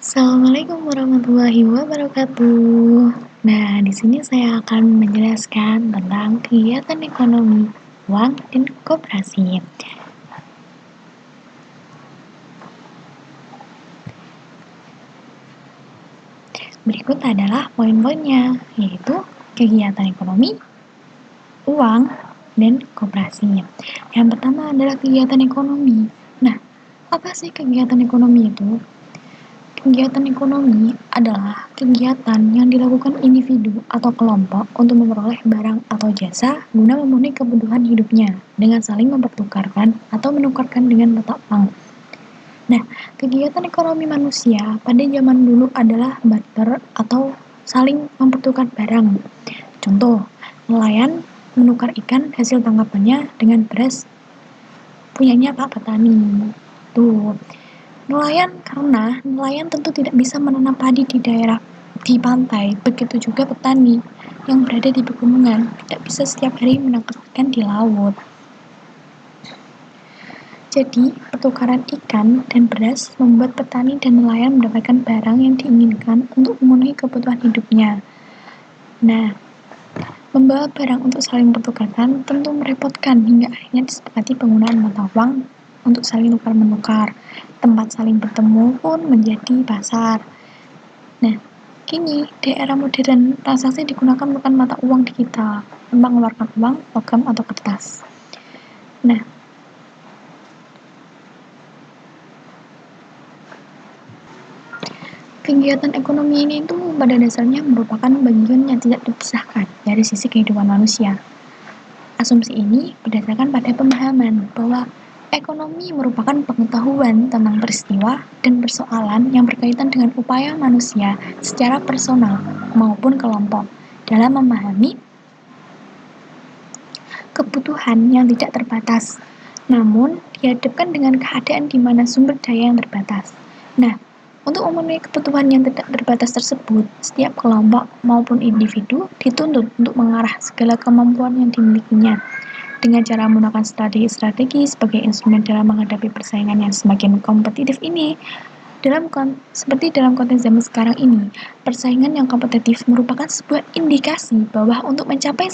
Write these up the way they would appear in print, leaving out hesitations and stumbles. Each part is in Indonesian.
Assalamualaikum warahmatullahi wabarakatuh. Nah, di sini saya akan menjelaskan tentang kegiatan ekonomi, uang, dan koperasi. Berikut adalah poin-poinnya, yaitu kegiatan ekonomi, uang, dan koperasi. Yang pertama adalah kegiatan ekonomi. Nah, apa sih kegiatan ekonomi itu? Kegiatan ekonomi adalah kegiatan yang dilakukan individu atau kelompok untuk memperoleh barang atau jasa guna memenuhi kebutuhan hidupnya dengan saling mempertukarkan atau menukarkan dengan mata uang. Nah, kegiatan ekonomi manusia pada zaman dulu adalah barter atau saling mempertukar barang. Contoh, nelayan menukar ikan hasil tangkapannya dengan beras punyanya Pak Petani. Tuh, karena nelayan tentu tidak bisa menanam padi di pantai, begitu juga petani yang berada di pegunungan tidak bisa setiap hari menangkap ikan di laut. Jadi, pertukaran ikan dan beras membuat petani dan nelayan mendapatkan barang yang diinginkan untuk memenuhi kebutuhan hidupnya. Nah, membawa barang untuk saling bertukarkan tentu merepotkan hingga akhirnya disepakati penggunaan mata uang untuk saling tukar-menukar. Tempat saling bertemu pun menjadi pasar. Nah, kini di era modern, transaksi digunakan bukan mata uang digital, tanpa mengeluarkan uang, logam, atau kertas. Nah, kegiatan ekonomi ini itu pada dasarnya merupakan bagian yang tidak dipisahkan dari sisi kehidupan manusia. Asumsi ini berdasarkan pada pemahaman bahwa ekonomi merupakan pengetahuan tentang peristiwa dan persoalan yang berkaitan dengan upaya manusia secara personal maupun kelompok dalam memahami kebutuhan yang tidak terbatas, namun dihadapkan dengan keadaan di mana sumber daya yang terbatas. Nah, untuk memenuhi kebutuhan yang tidak terbatas tersebut, setiap kelompok maupun individu dituntut untuk mengarah segala kemampuan yang dimilikinya dengan cara menggunakan strategi-strategi sebagai instrumen dalam menghadapi persaingan yang semakin kompetitif ini. Seperti dalam konteks zaman sekarang ini, persaingan yang kompetitif merupakan sebuah indikasi bahwa untuk mencapai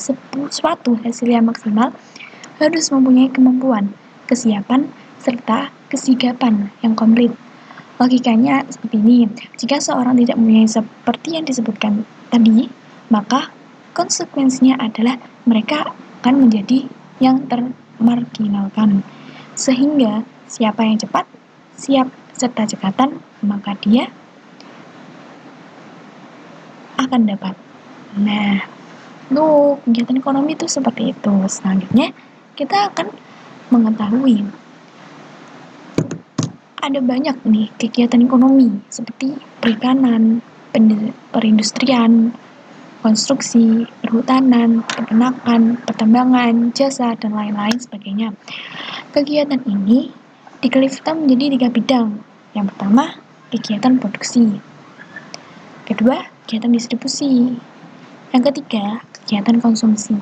suatu hasil yang maksimal harus mempunyai kemampuan, kesiapan, serta kesigapan yang komplit. Logikanya seperti ini, jika seorang tidak mempunyai seperti yang disebutkan tadi, maka konsekuensinya adalah mereka akan menjadi yang termarginalkan. Sehingga siapa yang cepat, siap, serta cekatan, maka dia akan dapat. Nah, untuk kegiatan ekonomi itu seperti itu. Selanjutnya, kita akan mengetahui ada banyak nih kegiatan ekonomi seperti perikanan, perindustrian, konstruksi, perhutanan, peternakan, pertambangan, jasa, dan lain-lain sebagainya. Kegiatan ini diklasifikasikan menjadi 3 bidang. Yang pertama, kegiatan produksi. Kedua, kegiatan distribusi. Yang ketiga, kegiatan konsumsi.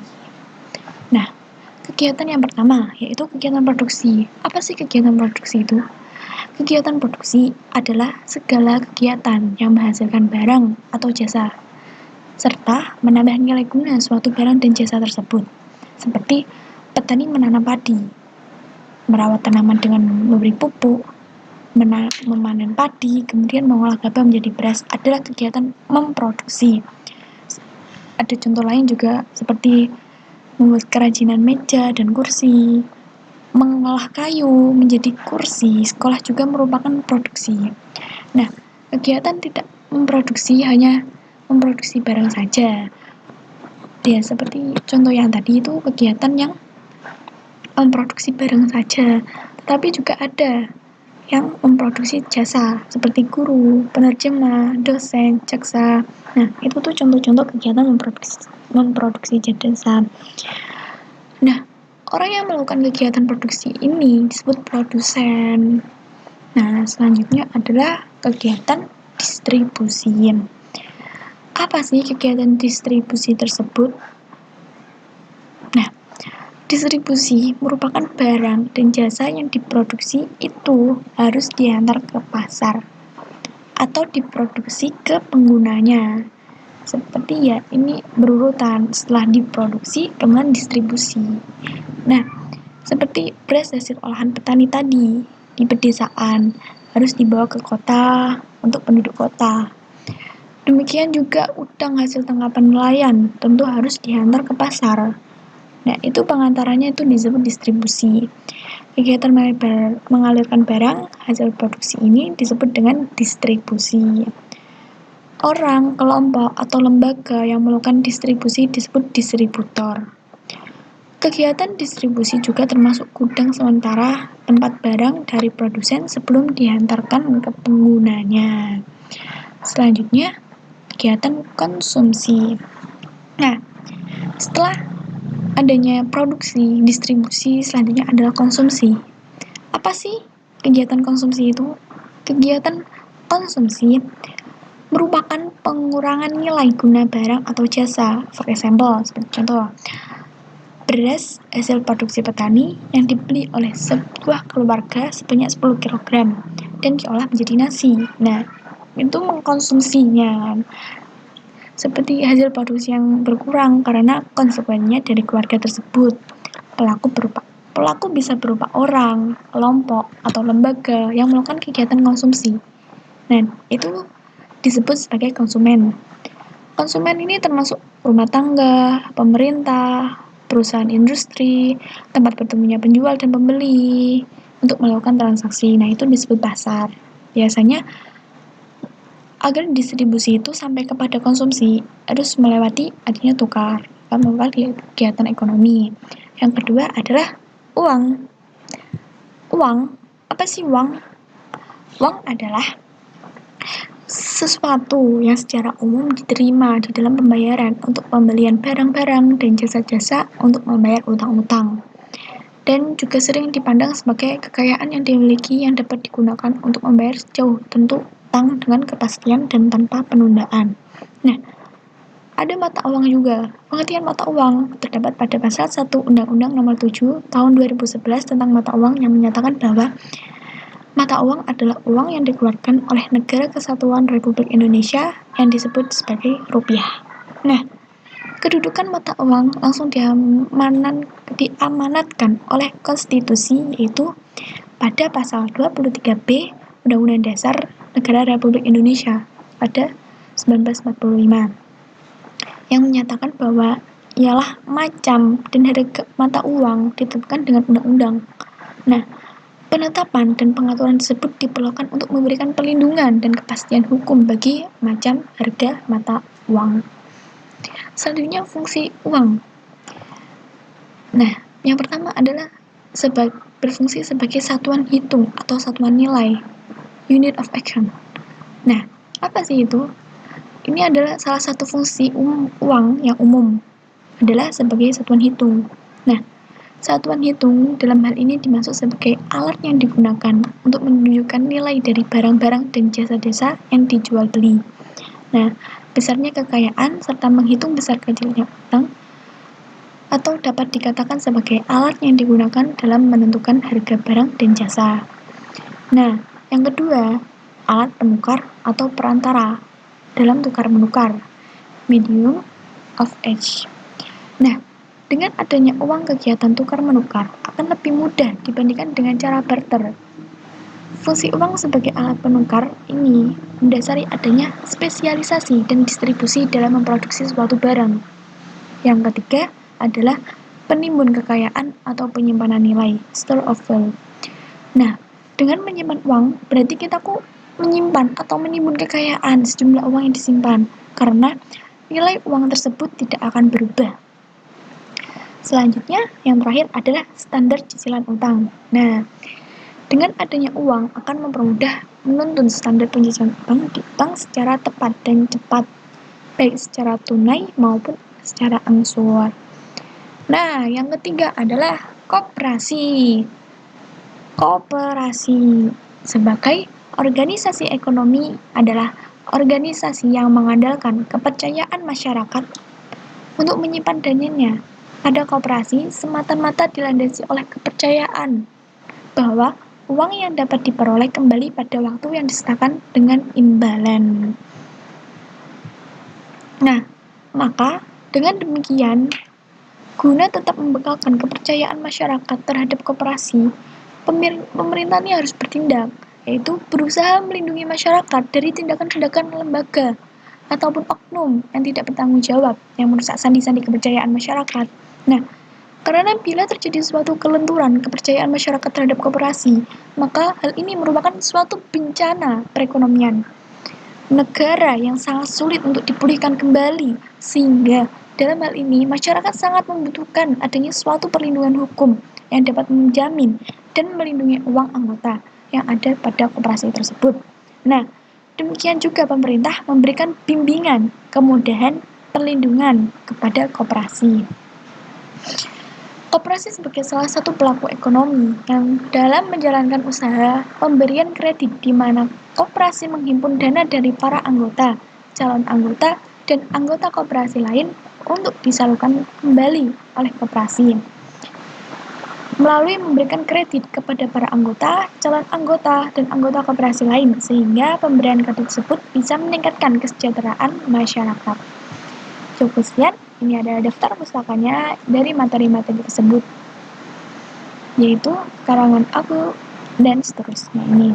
Nah, kegiatan yang pertama yaitu kegiatan produksi. Apa sih kegiatan produksi itu? Kegiatan produksi adalah segala kegiatan yang menghasilkan barang atau jasa serta menambah nilai guna suatu barang dan jasa tersebut. Seperti petani menanam padi, merawat tanaman dengan memberi pupuk, memanen padi, kemudian mengolah gabah menjadi beras adalah kegiatan memproduksi. Ada contoh lain juga seperti membuat kerajinan meja dan kursi, mengolah kayu menjadi kursi, sekolah juga merupakan produksi. Nah, kegiatan tidak memproduksi hanya memproduksi barang saja. Ya, seperti contoh yang tadi itu kegiatan yang memproduksi barang saja, tetapi juga ada yang memproduksi jasa seperti guru, penerjemah, dosen, jaksa. Nah, itu tuh contoh-contoh kegiatan memproduksi jasa. Nah, orang yang melakukan kegiatan produksi ini disebut produsen. Nah, selanjutnya adalah kegiatan distribusi. Apa sih kegiatan distribusi tersebut? Nah, distribusi merupakan barang dan jasa yang diproduksi itu harus diantar ke pasar atau atau diproduksi ke penggunanya. Seperti ya, ini berurutan setelah diproduksi kemudian distribusi. Nah, seperti beras hasil olahan petani tadi di pedesaan harus dibawa ke kota untuk penduduk kota. Demikian juga udang hasil tangkapan nelayan tentu harus diantar ke pasar. Nah, itu pengantarannya itu disebut distribusi. Kegiatan mengalirkan barang hasil produksi ini disebut dengan distribusi. Orang, kelompok, atau lembaga yang melakukan distribusi disebut distributor. Kegiatan distribusi juga termasuk gudang sementara tempat barang dari produsen sebelum dihantarkan ke penggunanya. Selanjutnya, kegiatan konsumsi. Nah, setelah adanya produksi, distribusi, selanjutnya adalah konsumsi. Apa sih kegiatan konsumsi itu? Kegiatan konsumsi merupakan pengurangan nilai guna barang atau jasa. For example, seperti contoh, beras hasil produksi petani yang dibeli oleh sebuah keluarga sebanyak 10 kg dan diolah menjadi nasi. Nah, itu mengkonsumsinya. Seperti hasil produksi yang berkurang karena konsekuensinya dari keluarga tersebut. Pelaku bisa berupa orang, kelompok, atau lembaga yang melakukan kegiatan konsumsi. Nah, itu disebut sebagai konsumen. Konsumen ini termasuk rumah tangga, pemerintah, perusahaan industri, tempat bertemunya penjual dan pembeli untuk melakukan transaksi. Nah, itu disebut pasar. Biasanya agar distribusi itu sampai kepada konsumsi harus melewati adanya tukar, merupakan kegiatan ekonomi. Yang kedua adalah uang. Uang, apa sih uang? Uang adalah sesuatu yang secara umum diterima di dalam pembayaran untuk pembelian barang-barang dan jasa-jasa untuk membayar utang-utang. Dan juga sering dipandang sebagai kekayaan yang dimiliki yang dapat digunakan untuk membayar sejauh tentu utang dengan kepastian dan tanpa penundaan. Nah, ada mata uang juga. Pengertian mata uang terdapat pada pasal 1 Undang-Undang Nomor 7 Tahun 2011 tentang mata uang yang menyatakan bahwa mata uang adalah uang yang dikeluarkan oleh Negara Kesatuan Republik Indonesia yang disebut sebagai rupiah. Nah, kedudukan mata uang langsung diamanatkan oleh konstitusi yaitu pada pasal 23B Undang-Undang Dasar Negara Republik Indonesia pada 1945 yang menyatakan bahwa ialah macam dan harga mata uang ditentukan dengan undang-undang. Nah, penetapan dan pengaturan tersebut diperlukan untuk memberikan perlindungan dan kepastian hukum bagi macam harga mata uang. Selanjutnya fungsi uang. Nah, yang pertama adalah berfungsi sebagai satuan hitung atau satuan nilai, unit of action. Nah, apa sih itu? Ini adalah salah satu fungsi uang yang umum, adalah sebagai satuan hitung. Nah, satuan hitung dalam hal ini dimaksud sebagai alat yang digunakan untuk menunjukkan nilai dari barang-barang dan jasa-jasa yang dijual beli. Nah, besarnya kekayaan serta menghitung besar kecilnya utang atau dapat dikatakan sebagai alat yang digunakan dalam menentukan harga barang dan jasa. Nah, yang kedua, alat penukar atau perantara dalam tukar-menukar, medium of exchange. Nah, dengan adanya uang kegiatan tukar-menukar akan lebih mudah dibandingkan dengan cara barter. Fungsi uang sebagai alat penukar ini mendasari adanya spesialisasi dan distribusi dalam memproduksi suatu barang. Yang ketiga adalah penimbun kekayaan atau penyimpanan nilai, store of value. Nah, dengan menyimpan uang, berarti kita menyimpan atau menimbun kekayaan sejumlah uang yang disimpan, karena nilai uang tersebut tidak akan berubah. Selanjutnya, yang terakhir adalah standar cicilan utang. Nah, dengan adanya uang akan mempermudah menuntun standar pencicilan utang secara tepat dan cepat, baik secara tunai maupun secara angsur. Nah, yang ketiga adalah koperasi. Koperasi sebagai organisasi ekonomi adalah organisasi yang mengandalkan kepercayaan masyarakat untuk menyimpan dananya. Pada koperasi semata-mata dilandasi oleh kepercayaan bahwa uang yang dapat diperoleh kembali pada waktu yang disertakan dengan imbalan. Nah, maka dengan demikian, guna tetap membekalkan kepercayaan masyarakat terhadap koperasi, pemerintah ini harus bertindak, yaitu berusaha melindungi masyarakat dari tindakan-tindakan lembaga ataupun oknum yang tidak bertanggung jawab yang merusak sandi-sandi kepercayaan masyarakat. Nah, karena bila terjadi suatu kelenturan kepercayaan masyarakat terhadap koperasi, maka hal ini merupakan suatu bencana perekonomian negara yang sangat sulit untuk dipulihkan kembali, sehingga dalam hal ini masyarakat sangat membutuhkan adanya suatu perlindungan hukum yang dapat menjamin dan melindungi uang anggota yang ada pada koperasi tersebut. Nah, demikian juga pemerintah memberikan bimbingan, kemudahan, perlindungan kepada koperasi. Koperasi sebagai salah satu pelaku ekonomi yang dalam menjalankan usaha pemberian kredit di mana koperasi menghimpun dana dari para anggota, calon anggota, dan anggota koperasi lain untuk disalurkan kembali oleh koperasi. Melalui memberikan kredit kepada para anggota, calon anggota, dan anggota koperasi lain sehingga pemberian kredit tersebut bisa meningkatkan kesejahteraan masyarakat. Cukup sekian, ini adalah daftar pustakanya dari materi-materi tersebut, yaitu karangan aku dan seterusnya ini.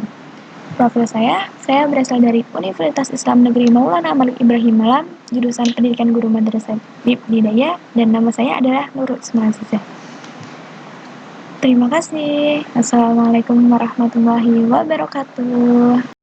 Profil saya berasal dari Universitas Islam Negeri Maulana Malik Ibrahim Malam, jurusan Pendidikan Guru Madrasah Ibtidaiyah, dan nama saya adalah Nurul Ismail. Terima kasih. Assalamualaikum warahmatullahi wabarakatuh.